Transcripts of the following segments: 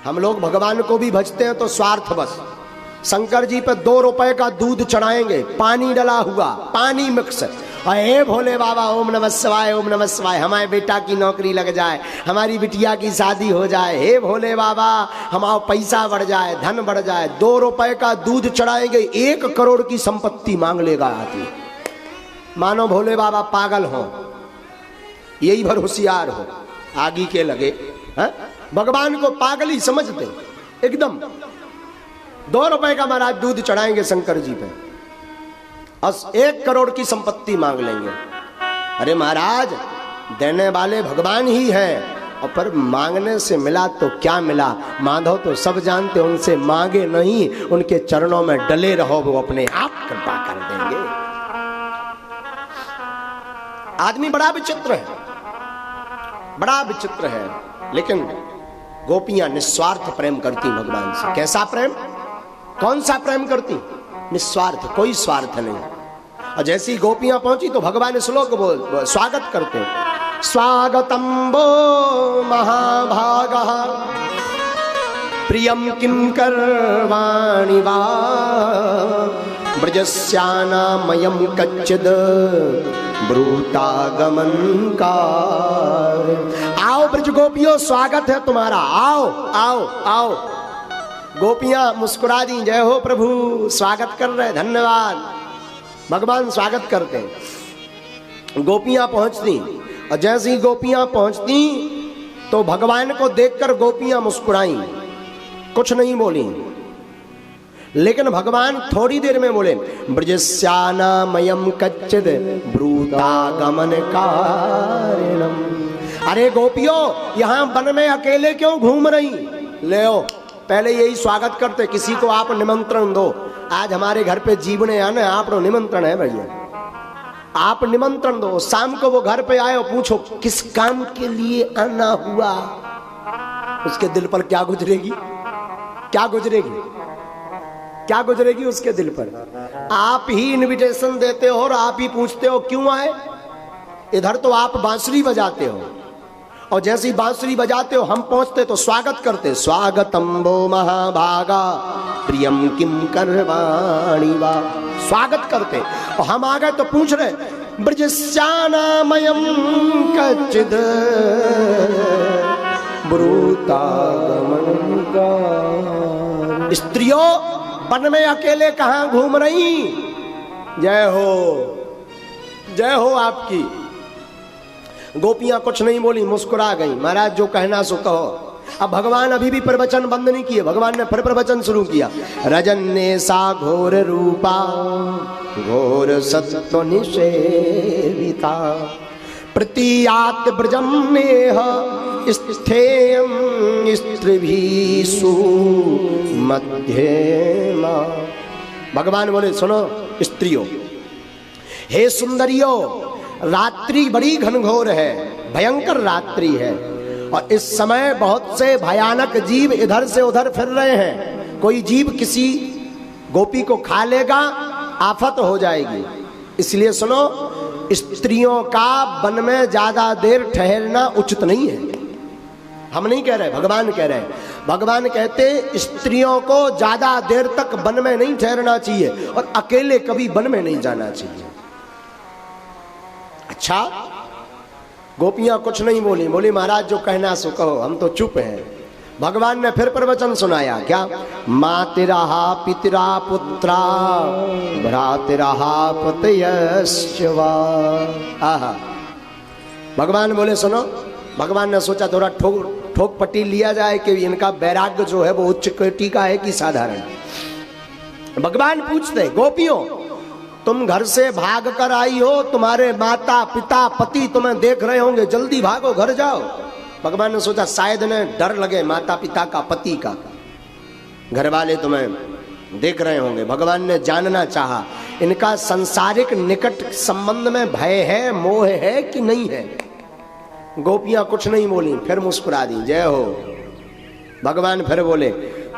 हम लोग भगवान को भी भजते हैं तो स्वार्थवश। शंकर जी पे 2 रुपए का दूध चढ़ाएंगे, पानी डला हुआ, पानी मिक्स। और हे भोले बाबा ओम नमः शिवाय, ओम नमः शिवाय, हमारे बेटा की नौकरी लग जाए, हमारी बिटिया की शादी हो जाए, हे भोले बाबा हमारा पैसा बढ़ जाए, धन बढ़ जाए। 2 रुपए का दूध चढ़ाएंगे, 1 करोड़ की संपत्ति मांग लेगा आदमी। मानो भोले बाबा पागल हो, यही भर होशियार हो, आगे के लगे। है? भगवान को पागल ही समझते एकदम। 2 रुपए का महाराज दूध चढ़ाएंगे शंकर जी पे, 1 करोड़ की संपत्ति मांग लेंगे। अरे महाराज देने वाले भगवान ही है, और पर मांगने से मिला तो क्या मिला? माधव तो सब जानते, उनसे मांगे नहीं, उनके चरणों में डले रहो, वो अपने आप कृपा कर देंगे। आदमी बड़ा विचित्र है, बड़ा विचित्र है। लेकिन गोपियां निस्वार्थ प्रेम करती भगवान से। कैसा प्रेम? कौन सा प्रेम करती? निस्वार्थ, कोई स्वार्थ नहीं। और जैसी गोपियां पहुंची तो भगवान श्लोक बोल स्वागत करते, स्वागतम वो महाभागः प्रियम किम करवाणि वा ब्रजस्यानामयं कच्चिद ब्रूतागमन कार। आओ ब्रज गोपियों, स्वागत है तुम्हारा, आओ आओ आओ। गोपियां मुस्कुरा दी, जय हो प्रभु, स्वागत कर रहे, धन्यवाद। भगवान स्वागत करते हैं। गोपियां पहुंचती, और जैसे ही गोपियां पहुंचती तो भगवान को देखकर गोपियां मुस्कुराई, कुछ नहीं बोली। लेकिन भगवान थोड़ी देर में बोले, ब्रजस्यानामयं कच्चिद ब्रूतागमन कारणम। अरे गोपियों, यहां वन में अकेले क्यों घूम रही? ले आओ, पहले यही स्वागत करते, किसी को आप निमंत्रण दो। आज हमारे घर पे जीवने आना, आप निमंत्रण है भैया, आप निमंत्रण दो। शाम को वो घर पे आए और पूछो किस काम के लिए आना हुआ, उसके दिल पर क्या गुजरेगी? क्या गुजरेगी? क्या गुजरेगी उसके दिल पर? आप ही इनविटेशन देते हो और आप ही पूछते हो क्यों आए। इधर तो आप बांसुरी बजाते हो, और जैसे ही बांसुरी बजाते हो हम पहुंचते तो स्वागत करते, स्वागतम वो महाभागा प्रियम किम करवाणि वा। स्वागत करते, और हम आ गए तो पूछ रहे, ब्रजस्यानामयं कच्चिद ब्रूतागमन कार। स्त्रियों वन में अकेले कहां घूम रही? जय हो, जय हो आपकी। गोपियां कुछ नहीं बोली, मुस्कुरा गई। महाराज जो कहना सो कहो। अब भगवान अभी भी प्रवचन बंद नहीं किए, भगवान ने फिर प्रवचन शुरू किया। रजन्ने सा घोर रूपा घोर सत्व निषेविता प्रतीयात ब्रजम नेह स्थेयं स्त्रीभिषु मध्यमा। भगवान बोले, सुनो स्त्रियों, हे सुंदरियों, रात्रि बड़ी घनघोर है, भयंकर रात्रि है, और इस समय बहुत से भयानक जीव इधर से उधर फिर रहे हैं। कोई जीव किसी गोपी को खा लेगा, आफत हो जाएगी। इसलिए सुनो, स्त्रियों का वन में ज्यादा देर ठहरना उचित नहीं है। हम नहीं कह रहे, भगवान कह रहे हैं। भगवान कहते स्त्रियों को ज्यादा देर तक वन में नहीं ठहरना चाहिए, और अकेले कभी वन में नहीं जाना चाहिए। अच्छा, गोपियां कुछ नहीं बोली, बोली महाराज जो कहना सो कहो, हम तो चुप हैं। भगवान ने फिर प्रवचन सुनाया, क्या? मातिरा पितरा पुत्रा भ्रातिरा पतयश्च वा। आहा, भगवान बोले सुनो। भगवान ने सोचा थोड़ा ठोक पट्टी लिया जाए कि इनका वैराग्य जो है वो उच्च कोटि का है कि साधारण। भगवान पूछते, गोपियों तुम घर से भाग कर आई हो, तुम्हारे माता पिता पति तुम्हें देख रहे होंगे, जल्दी भागो, घर जाओ। भगवान ने सोचा शायद इन्हें डर लगे माता पिता का, पति का, घर वाले तुम्हें देख रहे होंगे। भगवान ने जानना चाहा इनका संसारिक निकट संबंध में भय है, मोह है कि नहीं है। गोपियां कुछ नहीं बोली, फिर मुस्कुरा दी, जय हो। भगवान फिर बोले,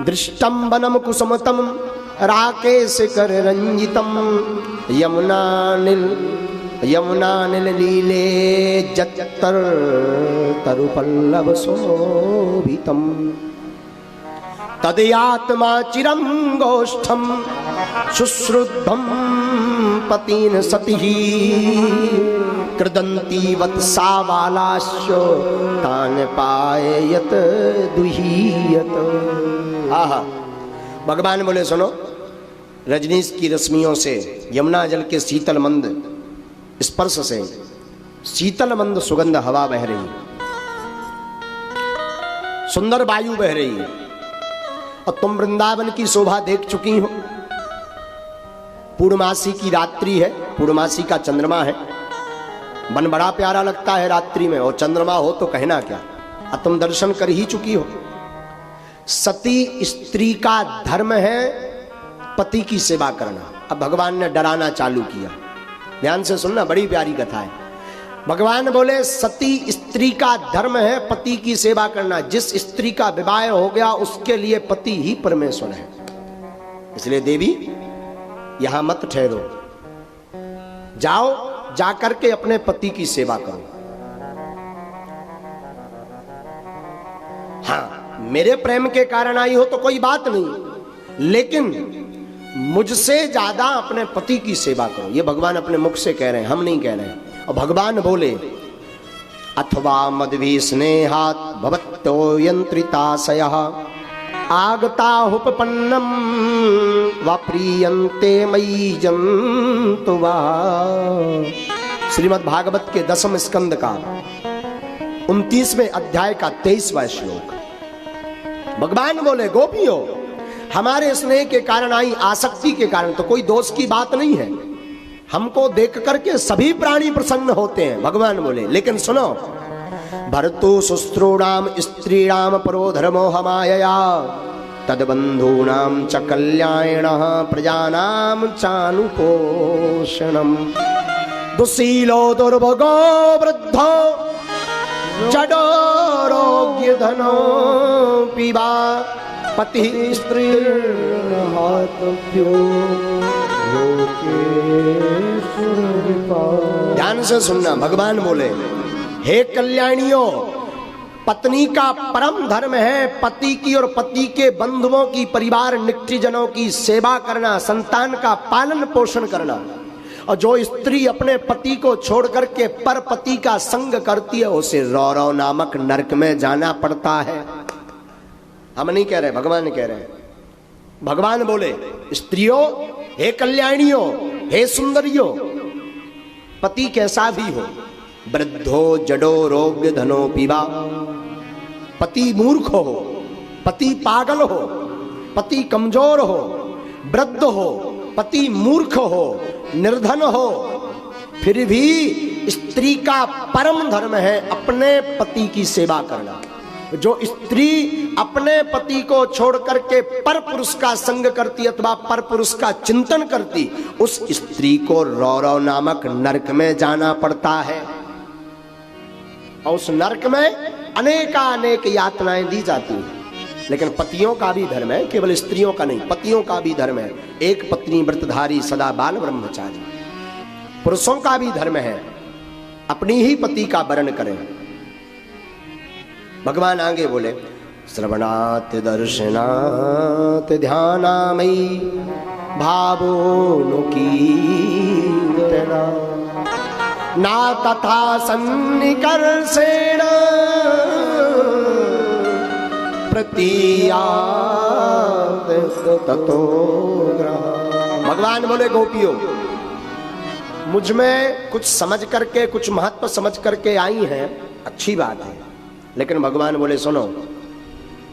दृष्टम वनम कुसुमतम राकेश कर रंजितम यमुना नील लीले जत्तर तरु पल्लव शोभितम। तदयात्मा चिरं गोष्ठम शुश्रुद्धम पतिन सतिः कृदंती वत्सा बालाश्च तान पाययत दुहीयत। आहा, भगवान बोले सुनो, रजनीश की रश्मियों से, यमुना जल के शीतल मंद स्पर्श से शीतल मंद सुगंध हवा बह रही, सुंदर वायु बह रही है, और तुम वृंदावन की शोभा देख चुकी हो। पूर्णमासी की रात्रि है, पूर्णमासी का चंद्रमा है, मन बड़ा प्यारा लगता है रात्रि में, और चंद्रमा हो तो कहना क्या, अब तुम दर्शन कर ही चुकी हो। सती स्त्री का धर्म है पति की सेवा करना। अब भगवान ने डराना चालू किया, ध्यान से सुनना, बड़ी प्यारी कथा है। भगवान बोले सती स्त्री का धर्म है पति की सेवा करना। जिस स्त्री का विवाह हो गया उसके लिए पति ही परमेश्वर है। इसलिए देवी यहां मत ठहरो, जाओ, जाकर के अपने पति की सेवा करो। हाँ, मेरे प्रेम के कारण आई हो तो कोई बात नहीं, लेकिन मुझसे ज्यादा अपने पति की सेवा करो। ये भगवान अपने मुख से कह रहे हैं, हम नहीं कह रहे हैं। और भगवान बोले अथवा मद्भि स्नेहात् भवत्तो यंत्रिताशयः आगताहुपपन्नम वा प्रीयन्ते मयि जन्तुवा। श्रीमद् भागवत के 10वें स्कंद का 29वें अध्याय का 23वां श्लोक। भगवान बोले गोपियों, हमारे स्नेह के कारण आई, आसक्ति के कारण तो कोई दोष की बात नहीं है। हमको देख करके सभी प्राणी प्रसन्न होते हैं। भगवान बोले लेकिन सुनो, भर्तु शुश्रूणाम स्त्रीणाम परो धर्मो हमायया तद्बंधूनाम च कल्याणः प्रजानाम चानुपोषणम। दुशीलो दुर्भगो वृद्धो जडोरोग्य धनो पिबा पति स्त्री ध्यान से सुनना। भगवान बोले हे कल्याणियों, पत्नी का परम धर्म है पति की और पति के बंधुओं की, परिवार निष्ठजनों की सेवा करना, संतान का पालन पोषण करना। और जो स्त्री अपने पति को छोड़ करके पर पति का संग करती है उसे रौरव नामक नरक में जाना पड़ता है। हम नहीं कह रहे, भगवान कह रहे हैं। भगवान बोले स्त्रियों, हे कल्याणियों, हे सुंदरियों, पति कैसा भी हो, वृद्धो जडो रोग धनो पीवा, पति मूर्ख हो, पति पागल हो, पति कमजोर हो, वृद्ध हो, पति मूर्ख हो, निर्धन हो, फिर भी स्त्री का परम धर्म है अपने पति की सेवा करना। जो स्त्री अपने पति को छोड़ करके पर पुरुष का संग करती अथवा पर पुरुष का चिंतन करती, उस स्त्री को रौरव नामक नरक में जाना पड़ता है। और उस नरक में अनेकानेक यातनाएं दी जाती हैं। लेकिन पतियों का भी धर्म है, केवल स्त्रियों का नहीं, पतियों का भी धर्म है। एक पत्नी व्रतधारी सदा बाल ब्रह्मचारी। पुरुषों का भी धर्म है अपनी ही पति का वरण करें। भगवान आगे बोले श्रवणात् दर्शनात् ध्यानामयी भावोनुकीर्तना ना तथा सन्निकर्षेण प्रतीयात् ततो ग्रह। भगवान बोले गोपियों, मुझ में कुछ समझ करके, कुछ महत्व समझ करके आई हैं, अच्छी बात है। लेकिन भगवान बोले सुनो,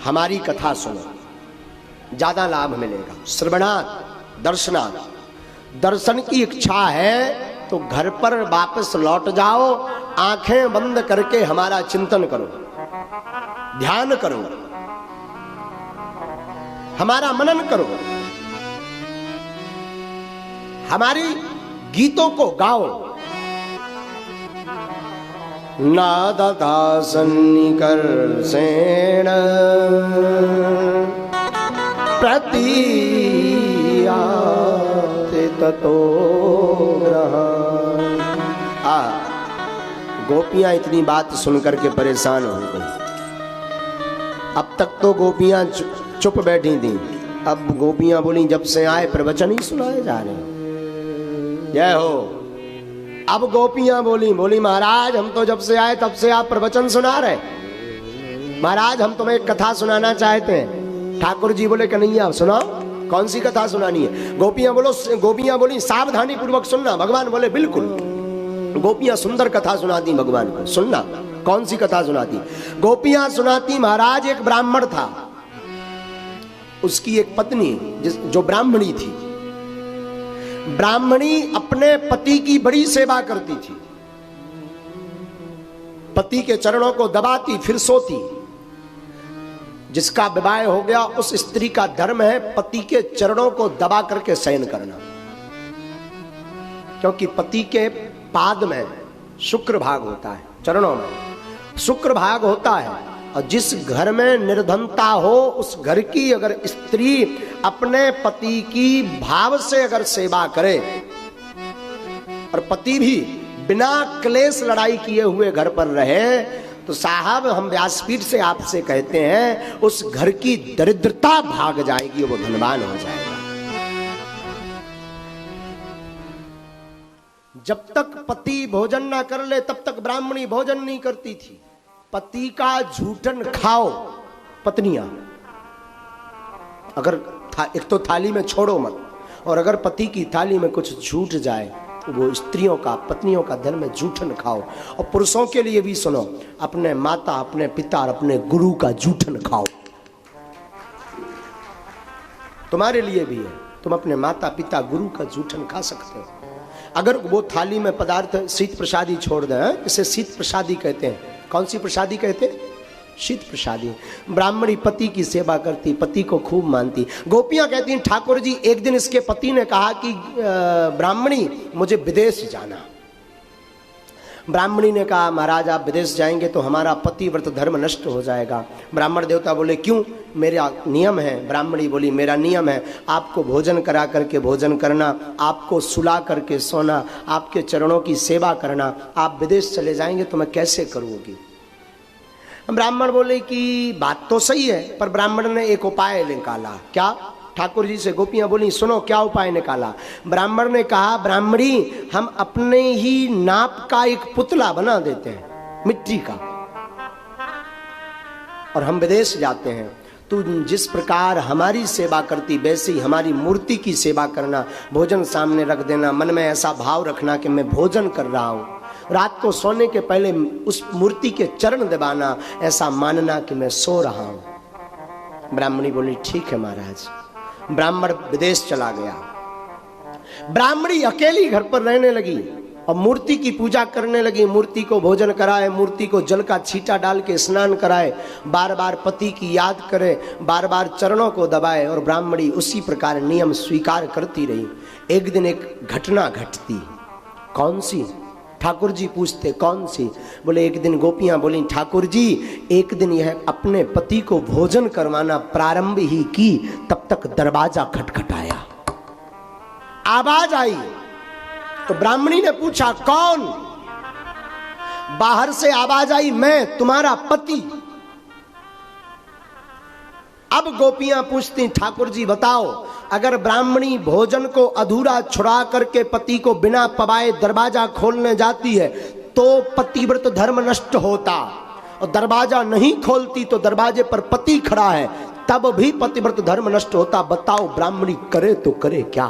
हमारी कथा सुनो, ज्यादा लाभ मिलेगा। श्रवणात् दर्शनात्, दर्शन की इच्छा है तो घर पर वापस लौट जाओ, आंखें बंद करके हमारा चिंतन करो, ध्यान करो, हमारा मनन करो, हमारी गीतों को गाओ। नादता सन्निकर्षेण प्रतीयात् ततो ग्रह। गोपियां इतनी बात सुनकर के परेशान हो गई। अब तक तो गोपियां चुप बैठी थी। अब गोपियां बोली जब से आए प्रवचन ही सुनाए जा रहे। जय हो। अब गोपियां बोली महाराज हम तो जब से आए तब से आप प्रवचन सुना रहे। महाराज हम तुम्हें एक कथा सुनाना चाहते हैं। ठाकुर जी बोले कन्हैया सुनाओ, कौन सी कथा सुनानी है? गोपियां बोली सावधानी पूर्वक सुनना। भगवान बोले बिल्कुल। गोपियां सुंदर कथा सुनाती भगवान को, सुनना। कौन सी कथा सुनाती? गोपियां सुनाती महाराज एक ब्राह्मण था, उसकी एक पत्नी जो ब्राह्मणी थी। ब्राह्मणी अपने पति की बड़ी सेवा करती थी, पति के चरणों को दबाती फिर सोती। जिसका विवाह हो गया उस स्त्री का धर्म है पति के चरणों को दबा करके शयन करना, क्योंकि पति के पाद में शुक्र भाग होता है, चरणों में शुक्र भाग होता है। और जिस घर में निर्धनता हो उस घर की अगर स्त्री अपने पति की भाव से अगर सेवा करे और पति भी बिना क्लेश लड़ाई किए हुए घर पर रहे, तो साहब हम व्यासपीठ से आपसे कहते हैं उस घर की दरिद्रता भाग जाएगी, वो धनवान हो जाएगा। जब तक पति भोजन ना कर ले तब तक ब्राह्मणी भोजन नहीं करती थी। पति का झूठन खाओ पत्नियां, अगर एक तो थाली में छोड़ो मत, और अगर पति की थाली में कुछ झूठ जाए तो वो स्त्रियों का पत्नियों का धर्म में झूठन खाओ। और पुरुषों के लिए भी सुनो, अपने माता अपने पिता और अपने गुरु का झूठन खाओ। तुम्हारे लिए भी है, तुम अपने माता पिता गुरु का झूठन खा सकते हो। अगर वो थाली में पदार्थ शीत प्रसादी छोड़ दें, इसे शीत प्रसादी कहते हैं। कौन सी प्रसादी कहते हैं? शीत प्रसादी। ब्राह्मणी पति की सेवा करती, पति को खूब मानती। गोपियां कहती हैं ठाकुर जी एक दिन इसके पति ने कहा कि ब्राह्मणी मुझे विदेश जाना। ब्राह्मणी ने कहा महाराज आप विदेश जाएंगे तो हमारा पतिव्रत धर्म नष्ट हो जाएगा। ब्राह्मण देवता बोले क्यों? मेरा नियम है। ब्राह्मणी बोली मेरा नियम है आपको भोजन करा करके भोजन करना, आपको सुला करके सोना, आपके चरणों की सेवा करना। आप विदेश चले जाएंगे तो मैं कैसे करूँगी? ब्राह्मण बोले कि बात तो सही है, पर ब्राह्मण ने एक उपाय निकाला। क्या? ठाकुर जी से गोपियां बोली सुनो क्या उपाय निकाला। ब्राह्मण ने कहा ब्राह्मणी हम अपने ही नाप का एक पुतला बना देते हैं मिट्टी का, और हम विदेश जाते हैं। तू जिस प्रकार हमारी सेवा करती वैसे ही हमारी मूर्ति की सेवा करना। भोजन सामने रख देना, मन में ऐसा भाव रखना कि मैं भोजन कर रहा हूं। रात को सोने के पहले उस मूर्ति के चरण दबाना, ऐसा मानना कि मैं सो रहा हूं। ब्राह्मणी बोली ठीक है महाराज। ब्राह्मण विदेश चला गया। ब्राह्मणी अकेली घर पर रहने लगी और मूर्ति की पूजा करने लगी। मूर्ति को भोजन कराए, मूर्ति को जल का छींटा डाल के स्नान कराए, बार बार पति की याद करे, बार बार चरणों को दबाए, और ब्राह्मणी उसी प्रकार नियम स्वीकार करती रही। एक दिन एक घटना घटती। कौन सी? ठाकुर जी पूछते कौन सी? बोले एक दिन गोपियां बोली ठाकुर जी एक दिन यह अपने पति को भोजन करवाना प्रारंभ ही की, तब तक दरवाजा खटखटाया, आवाज आई। तो ब्राह्मणी ने पूछा कौन? बाहर से आवाज आई मैं तुम्हारा पति। अब गोपियां पूछती ठाकुर जी बताओ अगर ब्राह्मणी भोजन को अधूरा छुड़ा करके पति को बिना पवाए दरवाजा खोलने जाती है तो पतिव्रत धर्म नष्ट होता, और दरवाजा नहीं खोलती तो दरवाजे पर पति खड़ा है तब भी पतिव्रत धर्म नष्ट होता। बताओ ब्राह्मणी करे तो करे क्या?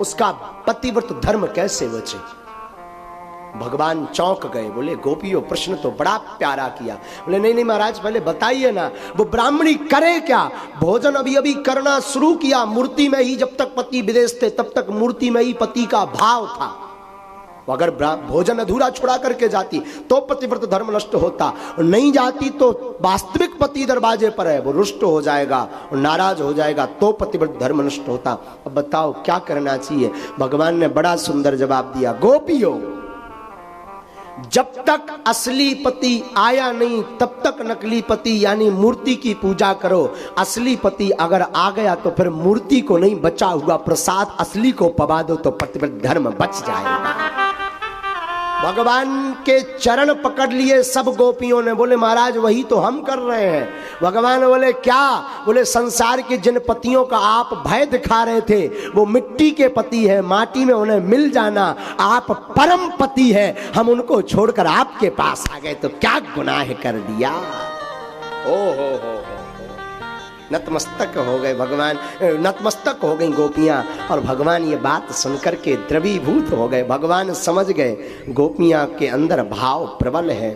उसका पतिव्रत धर्म कैसे बचे? भगवान चौंक गए। बोले गोपियों प्रश्न तो बड़ा प्यारा किया। बोले नहीं नहीं महाराज पहले बताइए ना वो ब्राह्मणी करे क्या? भोजन अभी अभी करना शुरू किया मूर्ति में ही, जब तक पति विदेश थे तब तक मूर्ति में ही पति का भाव था। अगर भोजन अधूरा छुड़ा करके जाती तो पतिव्रत धर्म नष्ट होता, और नहीं जाती तो वास्तविक पति दरवाजे पर है, वो रुष्ट हो जाएगा और नाराज हो जाएगा, तो पतिव्रत धर्म नष्ट होता। अब बताओ क्या करना चाहिए? भगवान ने बड़ा सुंदर जवाब दिया। गोपियों जब तक असली पति आया नहीं तब तक नकली पति यानी मूर्ति की पूजा करो। असली पति अगर आ गया तो फिर मूर्ति को नहीं बचा हुआ प्रसाद असली को पवा दो तो पतिव्रत धर्म बच जाएगा। भगवान के चरण पकड़ लिए सब गोपियों ने, बोले महाराज वही तो हम कर रहे हैं। भगवान बोले क्या? बोले संसार के जिन पतियों का आप भय दिखा रहे थे वो मिट्टी के पति है, माटी में उन्हें मिल जाना। आप परम पति है, हम उनको छोड़कर आपके पास आ गए तो क्या गुनाह कर दिया। ओ हो नतमस्तक हो गए भगवान, नतमस्तक हो गई गोपियां। और भगवान ये बात सुनकर के द्रवीभूत हो गए। भगवान समझ गए गोपियां के अंदर भाव प्रबल है।